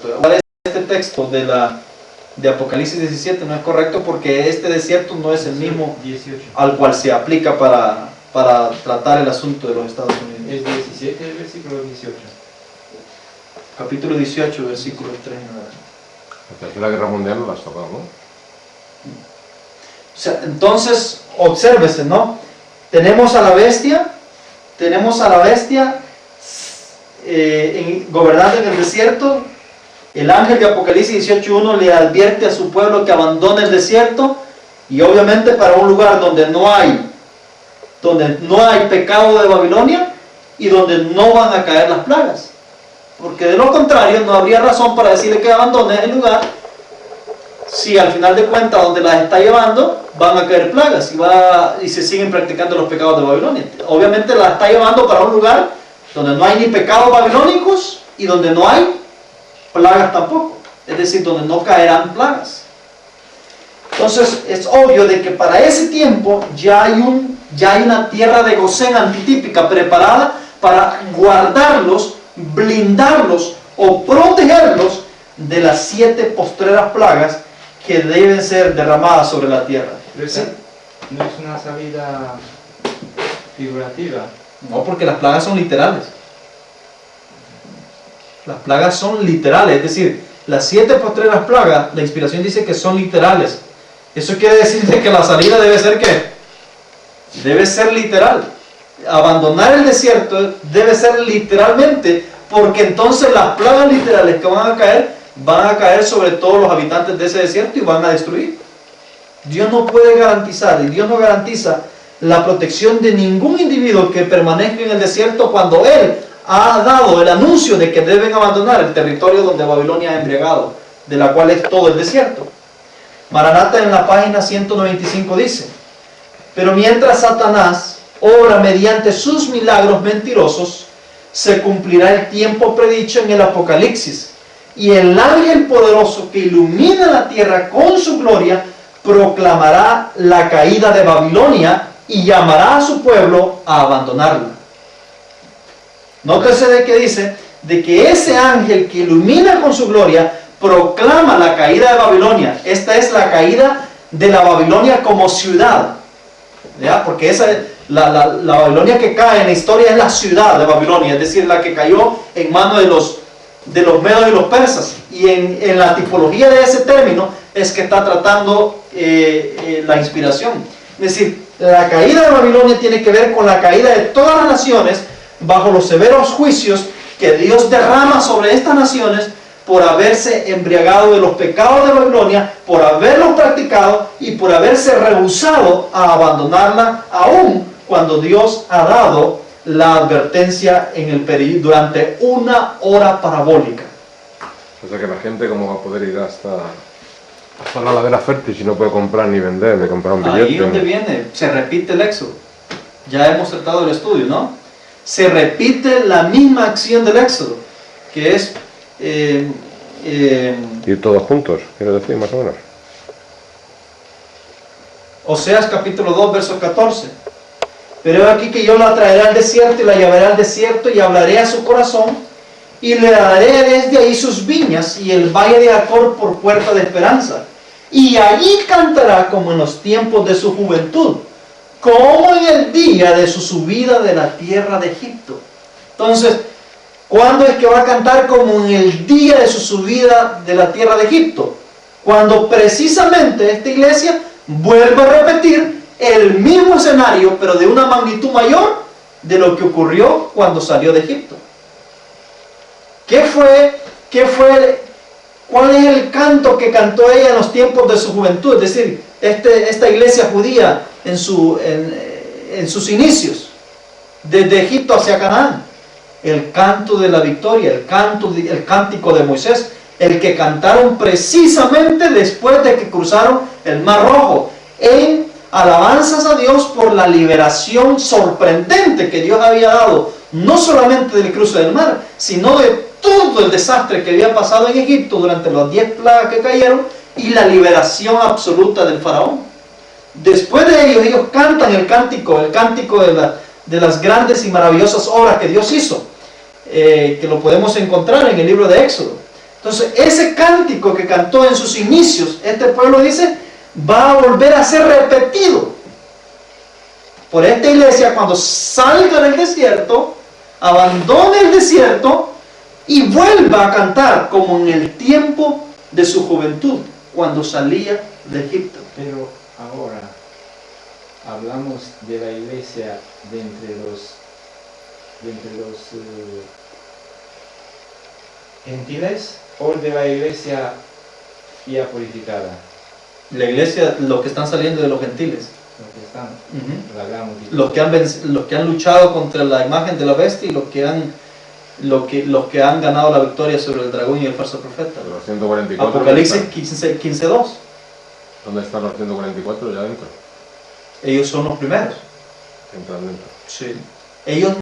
desierto. Ahora este texto de Apocalipsis 17 no es correcto porque este desierto no es el mismo 18. al cual se aplica para tratar el asunto de los Estados Unidos. Es 17 el versículo 18. Capítulo 18, versículo 3 en adelante. La Tercera Guerra Mundial no la has tocado, ¿no? O sea, entonces, obsérvese, ¿no? Tenemos a la bestia gobernando en el desierto. El ángel de Apocalipsis 18:1 le advierte a su pueblo que abandone el desierto, y obviamente para un lugar donde no hay pecado de Babilonia y donde no van a caer las plagas, porque de lo contrario no habría razón para decirle que abandone el lugar si al final de cuentas donde las está llevando van a caer plagas y se siguen practicando los pecados de Babilonia. Obviamente las está llevando para un lugar donde no hay ni pecados babilónicos y donde no hay plagas tampoco, es decir, donde no caerán plagas. Entonces es obvio de que para ese tiempo ya hay una tierra de Gosén antitípica preparada para guardarlos, blindarlos o protegerlos de las 7 postreras plagas que deben ser derramadas sobre la tierra. Pero esa no es una salida figurativa. No, porque las plagas son literales. Las plagas son literales, es decir, las 7 postreras plagas, la inspiración dice que son literales. Eso quiere decir de que la salida debe ser ¿qué? Debe ser literal. Abandonar el desierto debe ser literalmente, porque entonces las plagas literales que van a caer sobre todos los habitantes de ese desierto y van a destruir. Dios no puede garantizar, y Dios no garantiza la protección de ningún individuo que permanezca en el desierto cuando Él ha dado el anuncio de que deben abandonar el territorio donde Babilonia ha embriagado, de la cual es todo el desierto. Maranata en la página 195 dice: pero mientras Satanás obra mediante sus milagros mentirosos, se cumplirá el tiempo predicho en el Apocalipsis, y el ángel poderoso que ilumina la tierra con su gloria proclamará la caída de Babilonia y llamará a su pueblo a abandonarla. Nótese de que dice de que ese ángel que ilumina con su gloria proclama la caída de Babilonia. Esta es la caída de la Babilonia como ciudad, ¿ya? Porque la Babilonia que cae en la historia es la ciudad de Babilonia, es decir, la que cayó en manos de los medos y los persas. Y en la tipología de ese término es que está tratando la inspiración. Es decir, la caída de Babilonia tiene que ver con la caída de todas las naciones bajo los severos juicios que Dios derrama sobre estas naciones por haberse embriagado de los pecados de Babilonia, por haberlos practicado y por haberse rehusado a abandonarla, aún cuando Dios ha dado la advertencia durante 1 hora parabólica. O sea que la gente, ¿cómo va a poder ir hasta la ladera fértil si no puede comprar ni vender, ni comprar un billete? Ahí donde viene, se repite el éxodo. Ya hemos tratado el estudio, ¿no? Se repite la misma acción del éxodo, que es ir todos juntos, quiero decir, más o menos. Oseas capítulo 2, verso 14. Pero he aquí que yo la traeré al desierto y la llevaré al desierto y hablaré a su corazón y le daré desde ahí sus viñas y el valle de Acor por puerta de esperanza. Y allí cantará como en los tiempos de su juventud, como en el día de su subida de la tierra de Egipto. Entonces, ¿cuándo es que va a cantar como en el día de su subida de la tierra de Egipto? Cuando precisamente esta iglesia vuelve a repetir el mismo escenario, pero de una magnitud mayor de lo que ocurrió cuando salió de Egipto. ¿Cuál es el canto que cantó ella en los tiempos de su juventud? Es decir, esta iglesia judía en sus inicios, desde Egipto hacia Canaán. El canto de la victoria, el cántico de Moisés, el que cantaron precisamente después de que cruzaron el Mar Rojo, en alabanzas a Dios por la liberación sorprendente que Dios había dado, no solamente del cruce del mar, sino de todo el desastre que había pasado en Egipto durante las 10 plagas que cayeron y la liberación absoluta del faraón. Después de ellos cantan el cántico de las grandes y maravillosas obras que Dios hizo, que lo podemos encontrar en el libro de Éxodo. Entonces, ese cántico que cantó en sus inicios, este pueblo dice, va a volver a ser repetido por esta iglesia cuando salga del desierto, abandone el desierto y vuelva a cantar como en el tiempo de su juventud, cuando salía de Egipto. Pero ahora hablamos de la iglesia de entre los gentiles o de la iglesia ya purificada, La iglesia, los que están saliendo de los gentiles, los que están, Ujú. la gran multitud. los que han luchado contra la imagen de la bestia y los que han ganado la victoria sobre el dragón y el falso profeta. Los 144. Apocalipsis 15:2. ¿Dónde están los 144? Ya dentro. Ellos son los primeros. Entran dentro. Sí. Ellos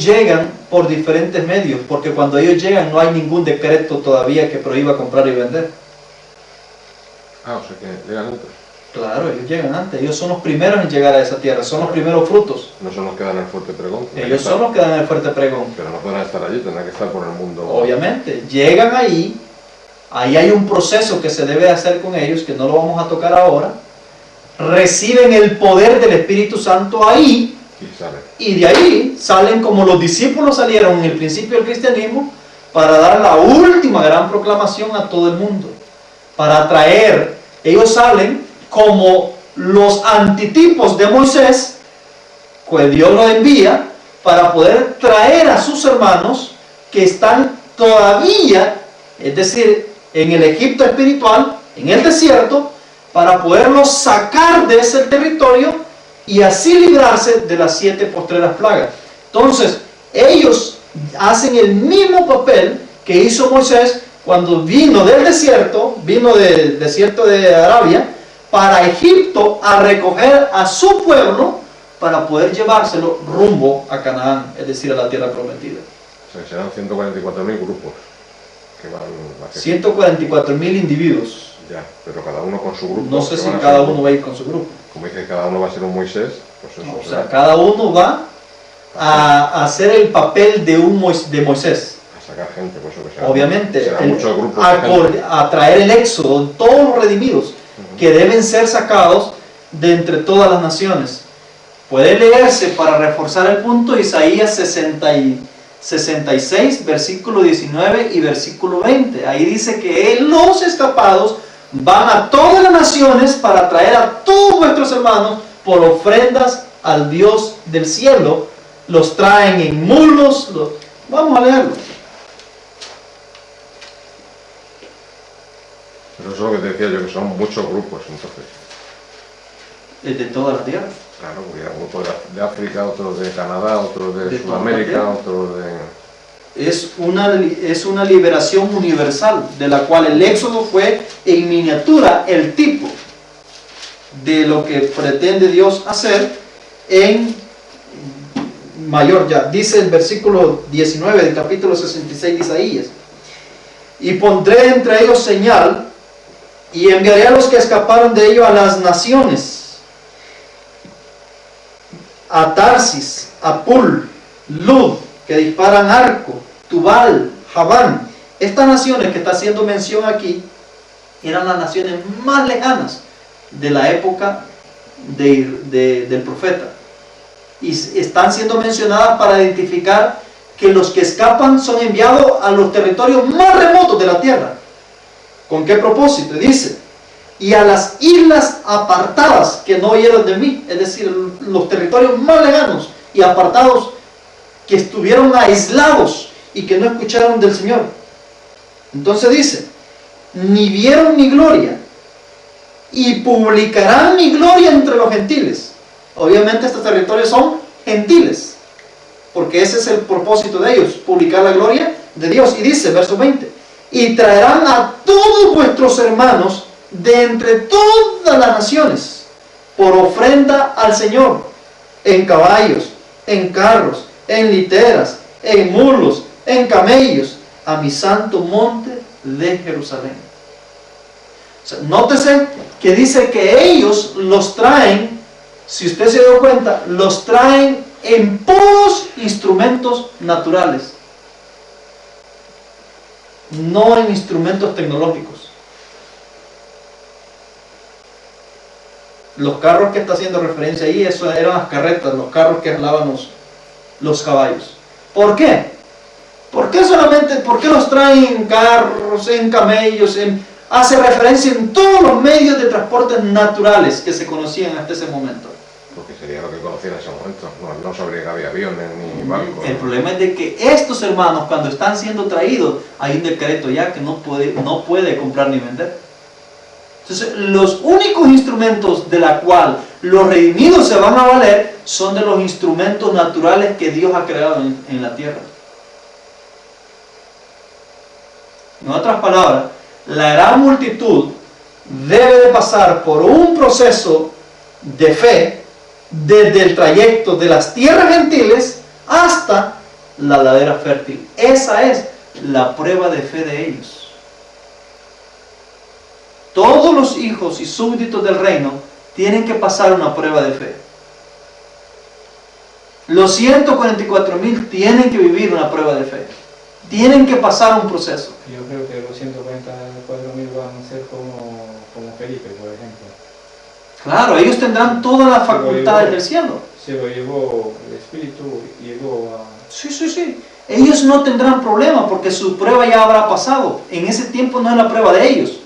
llegan por diferentes medios, porque cuando ellos llegan no hay ningún decreto todavía que prohíba comprar y vender. Ah, o sea que llegan dentro. Claro, ellos llegan antes. Ellos son los primeros en llegar a esa tierra, son los primeros frutos. No son los que dan el fuerte pregón. Ellos son los que dan el fuerte pregón. Pero no podrán estar allí, tendrán que estar por el mundo. Obviamente, llegan ahí hay un proceso que se debe hacer con ellos, que no lo vamos a tocar ahora. Reciben el poder del Espíritu Santo ahí, Y salen. y de ahí salen como los discípulos salieron en el principio del cristianismo, para dar la última gran proclamación a todo el mundo, para traer. Ellos salen como los antitipos de Moisés, pues Dios los envía para poder traer a sus hermanos que están todavía, es decir, en el Egipto espiritual, en el desierto, para poderlos sacar de ese territorio y así librarse de las 7 postreras plagas. Entonces, ellos hacen el mismo papel que hizo Moisés cuando vino del desierto de Arabia, para Egipto a recoger a su pueblo para poder llevárselo rumbo a Canaán, es decir, a la tierra prometida. O sea, que serán 144.000 grupos que van a 144.000 individuos. Ya, pero cada uno con su grupo. No sé que si van a cada ser- uno va a ir con su grupo. Como dice, cada uno va a ser un Moisés, pues eso O será sea, cada uno va a hacer el papel de Moisés. a sacar gente, pues eso que será. Obviamente, Será muchos grupos de gente. a traer el éxodo, todos los redimidos que deben ser sacados de entre todas las naciones. Puede leerse para reforzar el punto Isaías 66, versículo 19 y versículo 20. Ahí dice que los escapados van a todas las naciones para traer a todos vuestros hermanos por ofrendas al Dios del cielo. Los traen en mulos. Vamos a leerlo. Pero eso es lo que te decía yo, que son muchos grupos, entonces. De toda la tierra. Claro, porque hay grupos de África, otros de Canadá, otros de De toda la Sudamérica, tierra. otros de... Es una liberación universal, de la cual el éxodo fue en miniatura el tipo de lo que pretende Dios hacer en mayor ya. Dice el versículo 19 del capítulo 66 de Isaías: y pondré entre ellos señal, y enviaré a los que escaparon de ellos a las naciones, a Tarsis, a Pul, Lud, que disparan arco, Tubal, Javán. Estas naciones que está haciendo mención aquí eran las naciones más lejanas de la época del profeta, y están siendo mencionadas para identificar que los que escapan son enviados a los territorios más remotos de la tierra. ¿Con qué propósito? Dice: y a las islas apartadas que no oyeron de mí, es decir, los territorios más lejanos y apartados, que estuvieron aislados y que no escucharon del Señor. Entonces dice: ni vieron mi gloria, y publicarán mi gloria entre los gentiles. Obviamente estos territorios son gentiles, porque ese es el propósito de ellos, publicar la gloria de Dios. Y dice, verso 20: y traerán a todos vuestros hermanos de entre todas las naciones por ofrenda al Señor, en caballos, en carros, en literas, en mulos, en camellos, a mi santo monte de Jerusalén. O sea, nótese que dice que ellos los traen, si usted se dio cuenta, los traen en puros instrumentos naturales. no en instrumentos tecnológicos. Los carros que está haciendo referencia ahí, eso eran las carretas, los carros que jalaban los caballos. ¿Por qué? ¿Por qué los traen en carros, en camellos? Hace referencia en todos los medios de transporte naturales que se conocían hasta ese momento. Porque sería lo que conocía en ese momento. No sabría que había aviones ni barcos. El problema es de que estos hermanos, cuando están siendo traídos, hay un decreto ya que no puede comprar ni vender. Entonces, los únicos instrumentos de la cual los redimidos se van a valer son de los instrumentos naturales que Dios ha creado en la tierra. En otras palabras, la gran multitud debe de pasar por un proceso de fe desde el trayecto de las tierras gentiles hasta la ladera fértil. Esa es la prueba de fe de ellos. Todos los hijos y súbditos del reino tienen que pasar una prueba de fe. Los 144,000 tienen que vivir una prueba de fe. Tienen que pasar un proceso. Yo creo que los 144,000 van a ser como Felipe, por ejemplo. Claro, ellos tendrán todas las facultades del cielo. Se lo llevó el Espíritu, llegó a... Sí. Ellos no tendrán problema porque su prueba ya habrá pasado. En ese tiempo no es la prueba de ellos.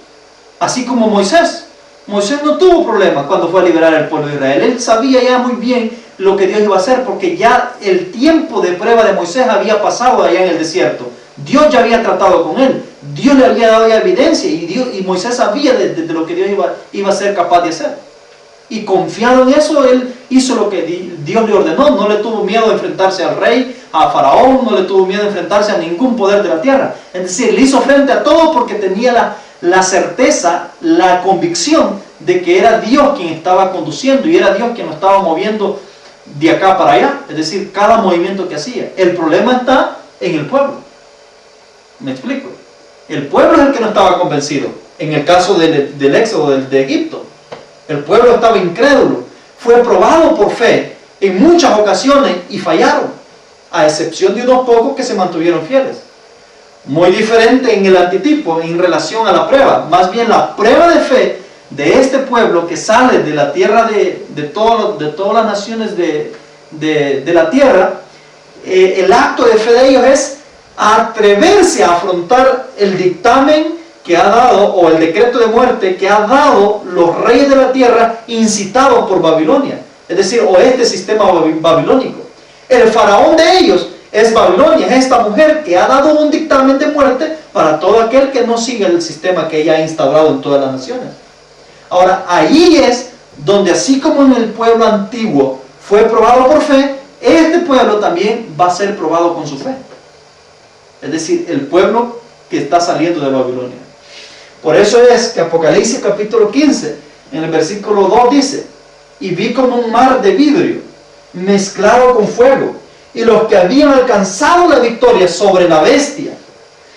Así como Moisés. Moisés no tuvo problema cuando fue a liberar al pueblo de Israel. Él sabía ya muy bien lo que Dios iba a hacer porque ya el tiempo de prueba de Moisés había pasado allá en el desierto. Dios ya había tratado con él. Dios le había dado ya evidencia y Moisés sabía de lo que Dios iba a ser capaz de hacer. Y confiado en eso, él hizo lo que Dios le ordenó. No le tuvo miedo de enfrentarse al rey, a Faraón, no le tuvo miedo de enfrentarse a ningún poder de la tierra. Es decir, le hizo frente a todo porque tenía la certeza, la convicción de que era Dios quien estaba conduciendo y era Dios quien lo estaba moviendo de acá para allá. Es decir, cada movimiento que hacía. El problema está en el pueblo. ¿Me explico? El pueblo es el que no estaba convencido. En el caso del éxodo de Egipto, el pueblo estaba incrédulo. Fue probado por fe en muchas ocasiones y fallaron, a excepción de unos pocos que se mantuvieron fieles. Muy diferente en el antitipo en relación a la prueba. Más bien la prueba de fe de este pueblo que sale de la tierra de todas las naciones de la tierra, el acto de fe de ellos es atreverse a afrontar el dictamen que ha dado, o el decreto de muerte que ha dado los reyes de la tierra incitados por Babilonia, es decir, o este sistema babilónico. El faraón de ellos es Babilonia, es esta mujer que ha dado un dictamen de muerte para todo aquel que no sigue el sistema que ella ha instaurado en todas las naciones. Ahora, ahí es donde, así como en el pueblo antiguo fue probado por fe, este pueblo también va a ser probado con su fe. Es decir, el pueblo que está saliendo de Babilonia. Por eso es que Apocalipsis capítulo 15, en el versículo 2 dice: y vi como un mar de vidrio mezclado con fuego, y los que habían alcanzado la victoria sobre la bestia,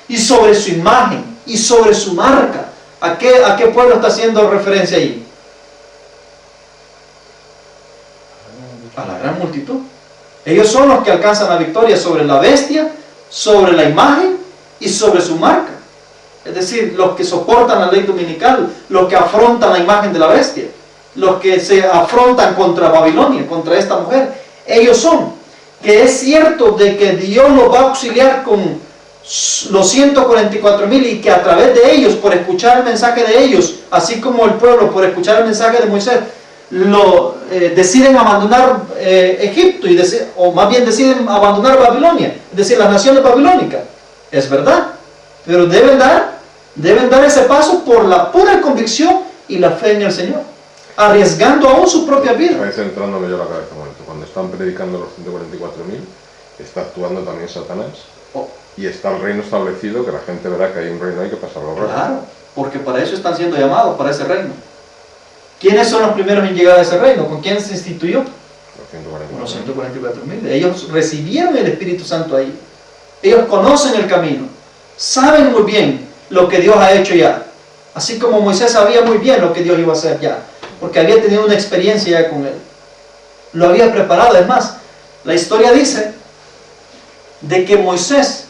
y sobre su imagen, y sobre su marca. ¿A qué pueblo está haciendo referencia ahí? A la gran multitud. Ellos son los que alcanzan la victoria sobre la bestia, sobre la imagen y sobre su marca. Es decir, los que soportan la ley dominical, los que afrontan la imagen de la bestia, los que se afrontan contra Babilonia, contra esta mujer. Ellos son, que es cierto de que Dios los va a auxiliar con los 144,000 y que a través de ellos, por escuchar el mensaje de ellos, así como el pueblo por escuchar el mensaje de Moisés, deciden abandonar Egipto, o más bien deciden abandonar Babilonia, es decir, las naciones babilónicas. Es verdad, pero deben dar ese paso por la pura convicción y la fe en el Señor, arriesgando aún su propia vida. A veces entrándome yo la cabeza un momento. Cuando están predicando los 144,000, está actuando también Satanás. Y está el reino establecido, que la gente verá que hay un reino ahí que pasa los reyes. Claro, porque para eso están siendo llamados, para ese reino. ¿Quiénes son los primeros en llegar a ese reino? ¿Con quién se instituyó? Los 144,000. Ellos recibieron el Espíritu Santo ahí. Ellos conocen el camino. Saben muy bien lo que Dios ha hecho ya. Así como Moisés sabía muy bien lo que Dios iba a hacer ya. Porque había tenido una experiencia ya con él. Lo había preparado. Es más, la historia dice de que Moisés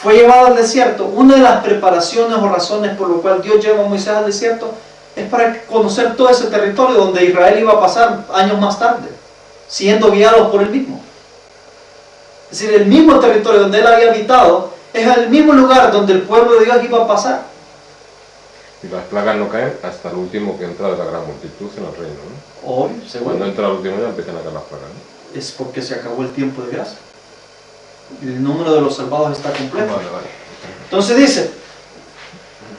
fue llevado al desierto. Una de las preparaciones o razones por lo cual Dios lleva a Moisés al desierto es para conocer todo ese territorio donde Israel iba a pasar años más tarde, siendo guiados por él mismo. Es decir, el mismo territorio donde él había habitado es el mismo lugar donde el pueblo de Dios iba a pasar. Y las plagas no caen hasta el último que entra de la gran multitud en el reino, ¿no? Hoy, seguro. Cuando entra el último ya empiezan a caer las plagas, ¿no? Es porque se acabó el tiempo de gracia. El número de los salvados está completo. Vale, vale. Entonces dice,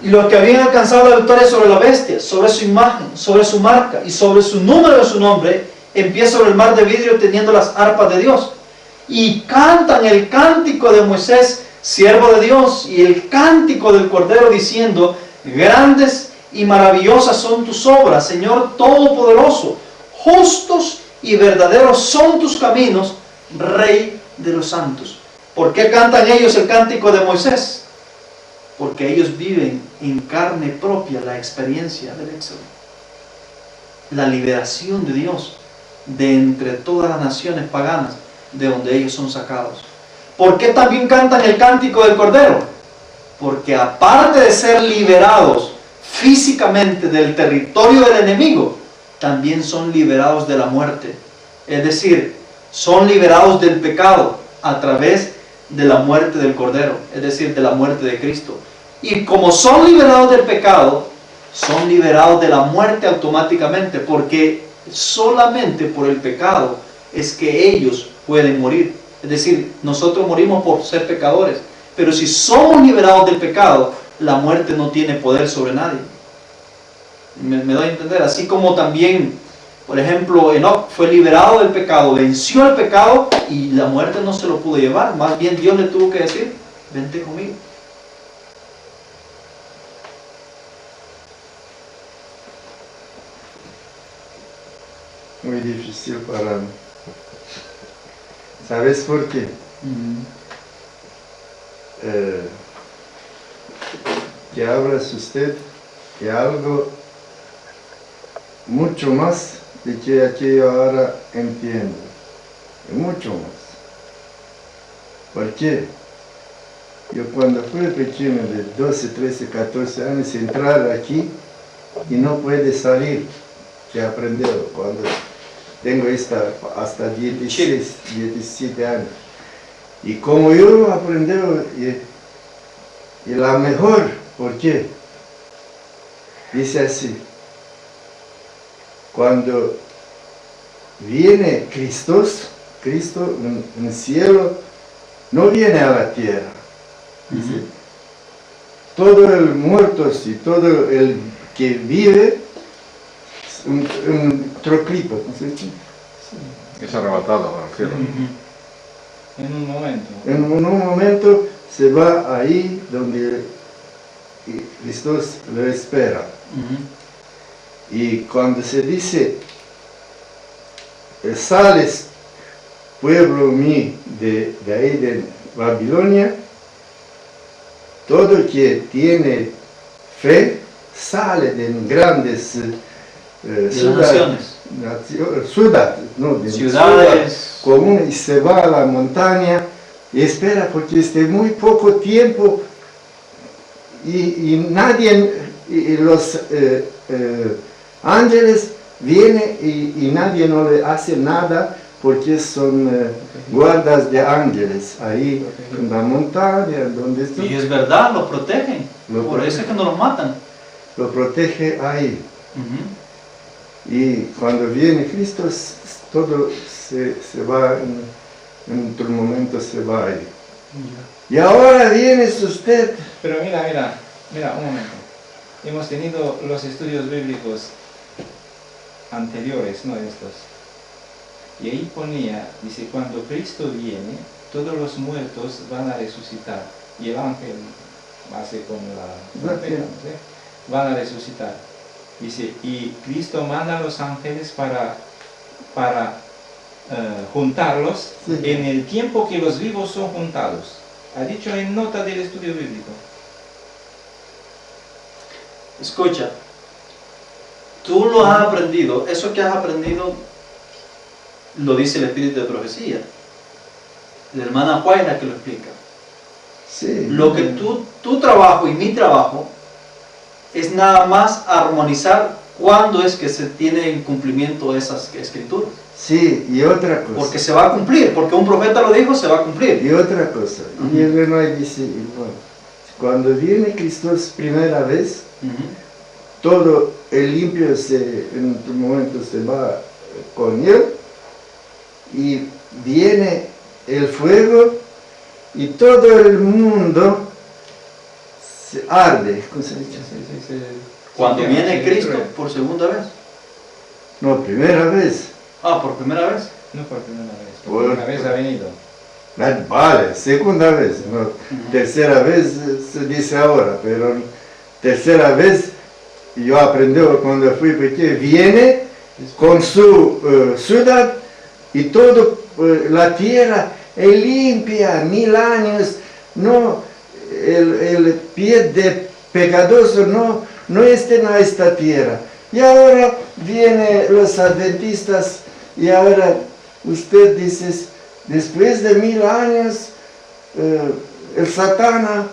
y los que habían alcanzado la victoria sobre la bestia, sobre su imagen, sobre su marca y sobre su número de su nombre, en pie sobre el mar de vidrio teniendo las arpas de Dios. Y cantan el cántico de Moisés, siervo de Dios, y el cántico del Cordero diciendo, grandes y maravillosas son tus obras, Señor Todopoderoso, justos y verdaderos son tus caminos, Rey de los santos. ¿Por qué cantan ellos el cántico de Moisés? Porque ellos viven en carne propia la experiencia del Éxodo, la liberación de Dios de entre todas las naciones paganas de donde ellos son sacados. ¿Por qué también cantan el cántico del Cordero? Porque aparte de ser liberados físicamente del territorio del enemigo, también son liberados de la muerte. Es decir, son liberados del pecado a través de la muerte del Cordero, es decir, de la muerte de Cristo. Y como son liberados del pecado, son liberados de la muerte automáticamente, porque solamente por el pecado es que ellos pueden morir. Es decir, nosotros morimos por ser pecadores, pero si somos liberados del pecado, la muerte no tiene poder sobre nadie. ¿Me doy a entender? Así como también, por ejemplo, Enoc fue liberado del pecado, venció el pecado y la muerte no se lo pudo llevar. Más bien Dios le tuvo que decir, vente conmigo. Muy difícil para mí. ¿Sabes por qué? Que hablas usted de algo mucho más de que aquello ahora entiendo. Mucho más. ¿Por qué? Yo cuando fui pequeño de 12, 13, 14 años, entrar aquí y no puede salir, que aprendí cuando tengo hasta 16, 17 años. Y como yo aprendí, y la mejor, ¿por qué? Dice así, cuando viene Cristo en el cielo, no viene a la tierra. Dice, todo el muerto y todo el que vive, un troclipo, ¿no sé? Es arrebatado al cielo. En un momento. En un momento se va ahí donde Cristo lo espera. Y cuando se dice, sales, pueblo mío, de ahí de Babilonia, todo que tiene fe sale de grandes ciudades comunes y se va a la montaña y espera porque esté muy poco tiempo y nadie, y los ángeles vienen y nadie no le hace nada porque son guardas de ángeles ahí en la montaña donde está. Y es verdad, los protegen. Por eso es que no los matan. Lo protege ahí. Y cuando viene Cristo, todo se va, en otro momento se va ahí. Y ahora viene usted. Pero mira, un momento. Hemos tenido los estudios bíblicos anteriores, no estos. Y ahí ponía, dice, cuando Cristo viene, todos los muertos van a resucitar. Y el ángel hace con la trompeta, ¿no sé? Van a resucitar. Dice, y Cristo manda a los ángeles para juntarlos en el tiempo que los vivos son juntados. Ha dicho en nota del estudio bíblico. Escucha, tú lo has aprendido, eso que has aprendido lo dice el Espíritu de Profecía. La hermana Juana que lo explica. Sí. Lo que tu trabajo y mi trabajo es nada más armonizar cuándo es que se tiene en cumplimiento esas escrituras. Sí, y otra cosa. Porque se va a cumplir, porque un profeta lo dijo, se va a cumplir. Y otra cosa. Y el Renoy dice igual. Cuando viene Cristo primera vez, todo el limpio en un momento se va con él y viene el fuego y todo el mundo se arde. ¿Cómo se dice? Cuando viene Cristo por segunda vez. No, primera vez. Ah, por primera vez. No por primera vez, por primera vez ha venido. Vale, segunda vez, no, tercera vez se dice ahora, pero tercera vez yo aprendí cuando fui pequeño, viene con su ciudad y todo la tierra es limpia, 1000 años, no, el pie de pecador no está en esta tierra. Y ahora vienen los adventistas y ahora usted dice, después de 1000 años, el Satana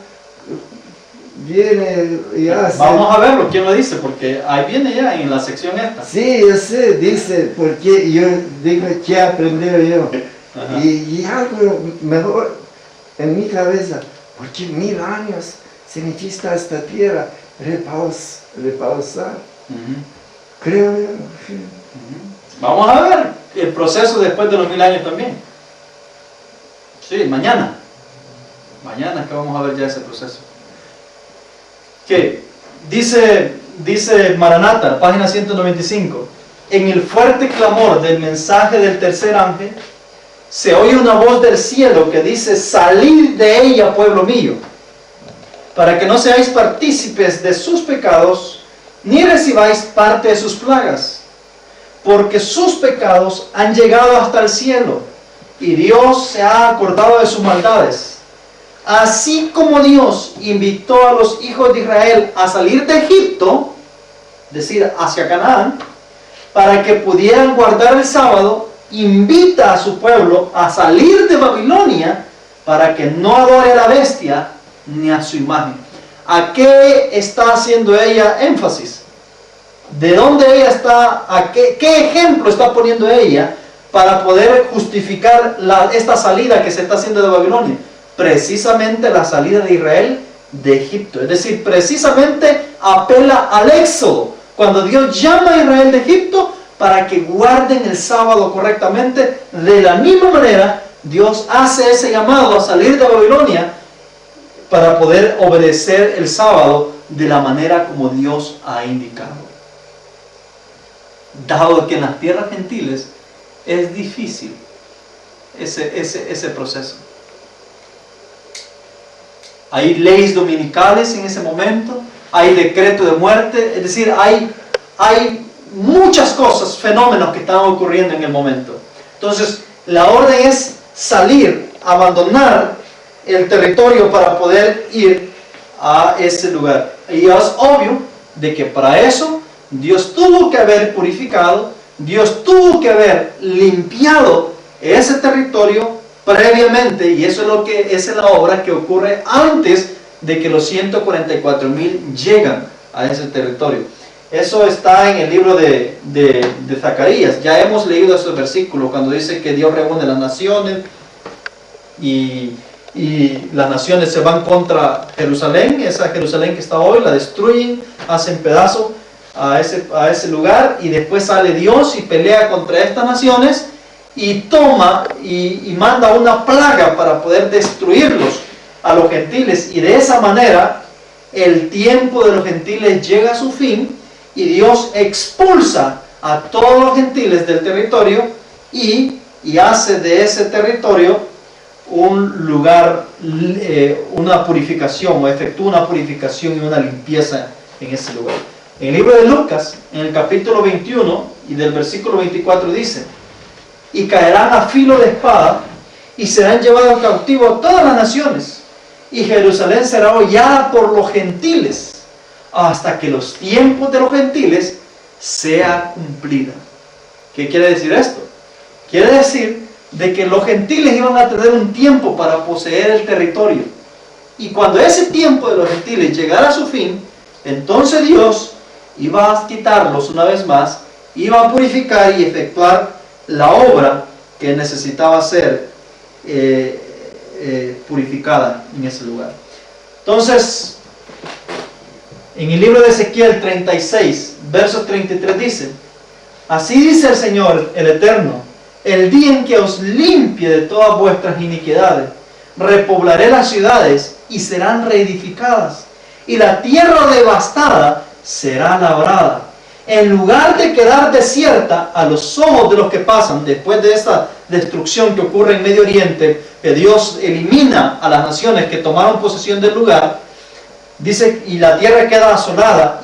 viene y hace... Vamos a verlo, ¿quién lo dice? Porque ahí viene ya en la sección esta. Sí, yo sé, dice, porque yo digo que aprendí yo. Y algo mejor en mi cabeza, porque 1000 años se necesita esta tierra repausar. Creo yo. Vamos a ver el proceso después de los 1000 años también. Sí, mañana. Mañana es que vamos a ver ya ese proceso. ¿Qué? Dice Maranata, página 195. En el fuerte clamor del mensaje del tercer ángel, se oye una voz del cielo que dice: salid de ella, pueblo mío, para que no seáis partícipes de sus pecados, ni recibáis parte de sus plagas, porque sus pecados han llegado hasta el cielo, y Dios se ha acordado de sus maldades. Así como Dios invitó a los hijos de Israel a salir de Egipto, es decir, hacia Canaán, para que pudieran guardar el sábado, invita a su pueblo a salir de Babilonia para que no adore a la bestia ni a su imagen. ¿A qué está haciendo ella énfasis? ¿De dónde ella está? ¿Qué ejemplo está poniendo ella para poder justificar esta salida que se está haciendo de Babilonia? Precisamente la salida de Israel de Egipto. Es decir, precisamente apela al éxodo, cuando Dios llama a Israel de Egipto para que guarden el sábado correctamente. De la misma manera, Dios hace ese llamado a salir de Babilonia para poder obedecer el sábado de la manera como Dios ha indicado. Dado que en las tierras gentiles es difícil ese proceso. Hay leyes dominicales en ese momento, hay decreto de muerte, es decir, hay muchas cosas, fenómenos que están ocurriendo en el momento. Entonces, la orden es salir, abandonar el territorio para poder ir a ese lugar. Y es obvio de que para eso Dios tuvo que haber purificado, Dios tuvo que haber limpiado ese territorio previamente, y eso esa es la obra que ocurre antes de que los 144,000 llegan a ese territorio. Eso está en el libro de Zacarías. Ya hemos leído esos versículos cuando dice que Dios reúne las naciones y las naciones se van contra Jerusalén. Esa Jerusalén que está hoy la destruyen, hacen pedazos a ese lugar, y después sale Dios y pelea contra estas naciones y toma y manda una plaga para poder destruirlos a los gentiles, y de esa manera el tiempo de los gentiles llega a su fin y Dios expulsa a todos los gentiles del territorio y hace de ese territorio un lugar, una purificación, o efectúa una purificación y una limpieza en ese lugar. En el libro de Lucas, en el capítulo 21 y del versículo 24 dice: y caerán a filo de espada y serán llevados cautivos todas las naciones, y Jerusalén será hollada por los gentiles hasta que los tiempos de los gentiles sean cumplidos. ¿Qué quiere decir esto? Quiere decir de que los gentiles iban a tener un tiempo para poseer el territorio, Y cuando ese tiempo de los gentiles llegara a su fin, entonces Dios iba a quitarlos una vez más, iba a purificar y efectuar la obra que necesitaba ser purificada en ese lugar. Entonces, en el libro de Ezequiel 36, verso 33 dice: así dice el Señor, el Eterno, el día en que os limpie de todas vuestras iniquidades, repoblaré las ciudades y serán reedificadas, y la tierra devastada será labrada. En lugar de quedar desierta a los ojos de los que pasan después de esta destrucción que ocurre en Medio Oriente, que Dios elimina a las naciones que tomaron posesión del lugar, dice, y la tierra queda asolada.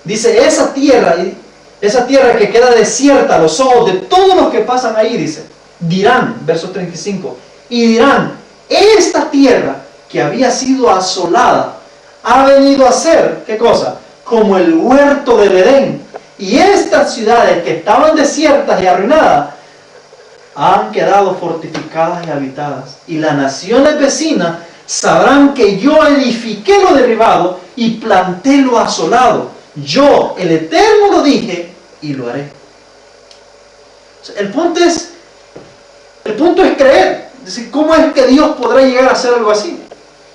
Dice, esa tierra que queda desierta a los ojos de todos los que pasan ahí, dice, dirán, verso 35, y dirán, esta tierra que había sido asolada ha venido a ser, ¿qué cosa? Como el huerto del Edén. Y estas ciudades que estaban desiertas y arruinadas han quedado fortificadas y habitadas. Y las naciones vecinas sabrán que yo edifiqué lo derribado y planté lo asolado. Yo, el Eterno, lo dije y lo haré. El punto es creer. Es decir, ¿cómo es que Dios podrá llegar a hacer algo así?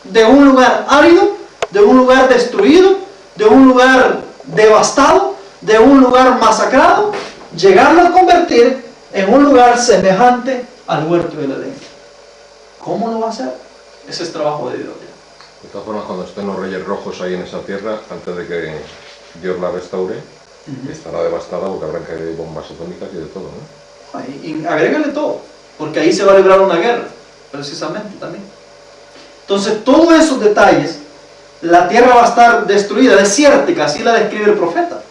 De un lugar árido, de un lugar destruido, de un lugar devastado, de un lugar masacrado, llegarlo a convertir en un lugar semejante al huerto del Edén. ¿Cómo lo va a hacer? Ese es trabajo de Dios. De todas formas, cuando estén los reyes rojos ahí en esa tierra, antes de que Dios la restaure, estará devastada porque habrán caído bombas atómicas y de todo, ¿no? Y agrégale todo, porque ahí se va a librar una guerra, precisamente también. Entonces, todos esos detalles, la tierra va a estar destruida, desértica, así la describe el profeta.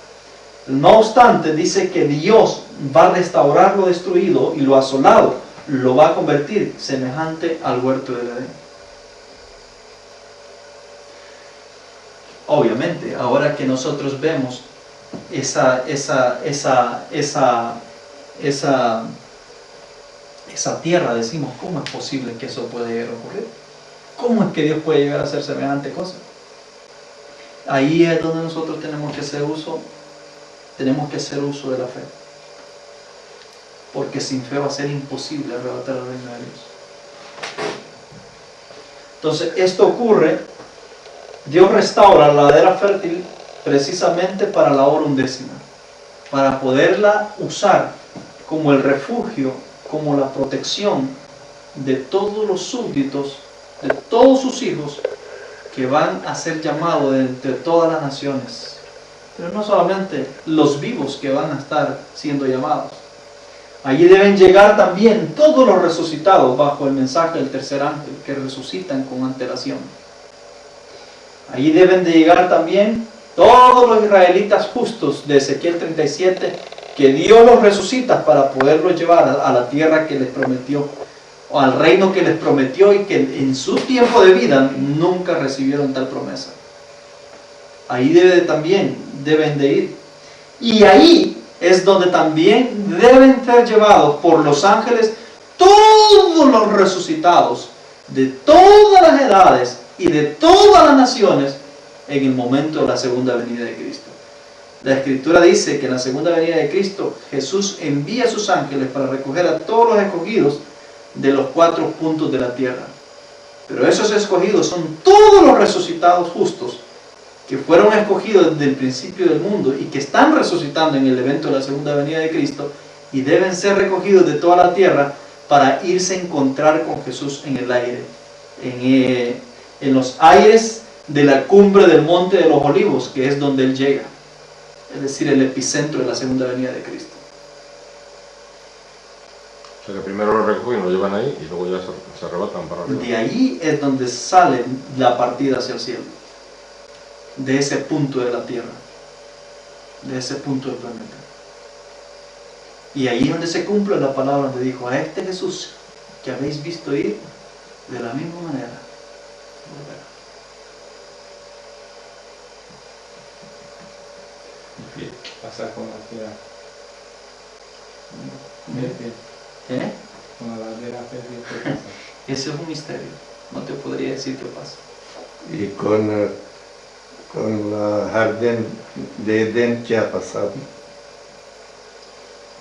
No obstante, dice que Dios va a restaurar lo destruido y lo asolado, lo va a convertir semejante al huerto del Edén. Obviamente, ahora que nosotros vemos esa tierra, decimos, ¿cómo es posible que eso pueda llegar a ocurrir? ¿Cómo es que Dios puede llegar a hacer semejante cosa? Ahí es donde nosotros tenemos que hacer uso de la fe. Porque sin fe va a ser imposible arrebatar el reino de Dios. Entonces, esto ocurre, Dios restaura la ladera fértil precisamente para la hora undécima, para poderla usar como el refugio, como la protección de todos los súbditos, de todos sus hijos, que van a ser llamados de entre todas las naciones. Pero no solamente los vivos que van a estar siendo llamados. Allí deben llegar también todos los resucitados bajo el mensaje del tercer ángel, que resucitan con antelación. Allí deben de llegar también todos los israelitas justos de Ezequiel 37, que Dios los resucita para poderlos llevar a la tierra que les prometió, o al reino que les prometió y que en su tiempo de vida nunca recibieron tal promesa. Ahí deben de ir. Y ahí es donde también deben ser llevados por los ángeles todos los resucitados de todas las edades y de todas las naciones en el momento de la segunda venida de Cristo. La Escritura dice que en la segunda venida de Cristo Jesús envía a sus ángeles para recoger a todos los escogidos de los 4 puntos de la tierra. Pero esos escogidos son todos los resucitados justos que fueron escogidos desde el principio del mundo y que están resucitando en el evento de la segunda venida de Cristo, y deben ser recogidos de toda la tierra para irse a encontrar con Jesús en el aire, en los aires de la cumbre del monte de los olivos, que es donde Él llega, es decir, el epicentro de la segunda venida de Cristo. O sea que primero lo recogen, lo llevan ahí y luego ya se arrebatan para arriba. De ahí es donde sale la partida hacia el cielo, de ese punto de la tierra, de ese punto del planeta. Y ahí es donde se cumple la palabra donde dijo: a este Jesús que habéis visto ir, de la misma manera volverá. ¿Qué pasa con la tierra? ¿Eh? Con la ladera fértil, ¿qué pasa? Ese es un misterio, no te podría decir qué pasa. y con el jardín de Edén, ¿qué ha pasado?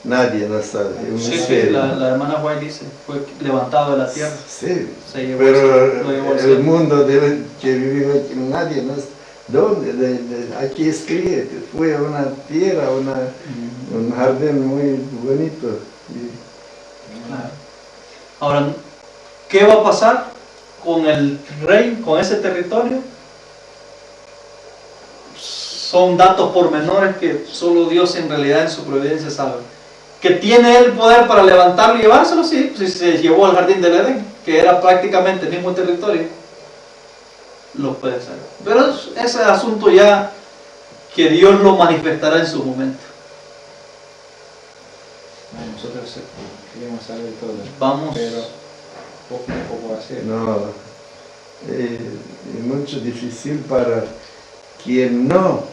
Nadie no sabe. Es un Sí, misterio. la hermana White dice, fue levantado de la tierra. Sí, Se llevó pero lo llevó al el cielo. mundo que vivimos aquí, nadie no sabe. ¿Dónde? Aquí escribe que fue una tierra, un jardín muy bonito. Claro. Ahora, ¿qué va a pasar con el rey, con ese territorio? Son datos pormenores que solo Dios en realidad en su providencia sabe. ¿Que tiene él poder para levantarlo y llevárselo? Sí, pues si se llevó al jardín del Edén, que era prácticamente el mismo territorio, lo puede hacer. Pero ese asunto ya que Dios lo manifestará en su momento. Nosotros queremos saber todo, Vamos. pero poco a poco hacer. No, es mucho difícil para quien no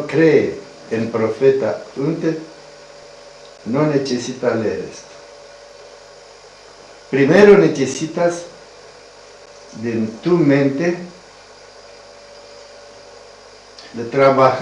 cree en profeta Hunter, no necesita leer esto. Primero necesitas de tu mente de trabajar